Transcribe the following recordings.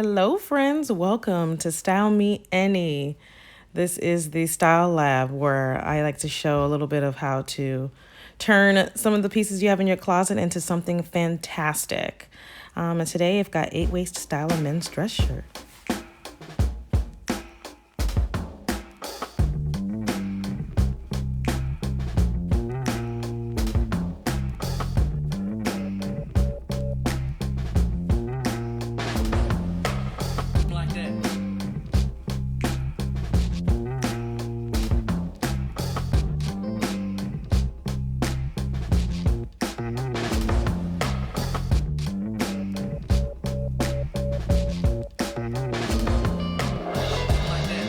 Hello, friends. Welcome to Style Me Any. This is the Style Lab where I like to show a little bit of how to turn some of the pieces you have in your closet into something fantastic. And today I've got 8 ways to style a men's dress shirt. Like that. Like that.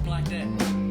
Like that.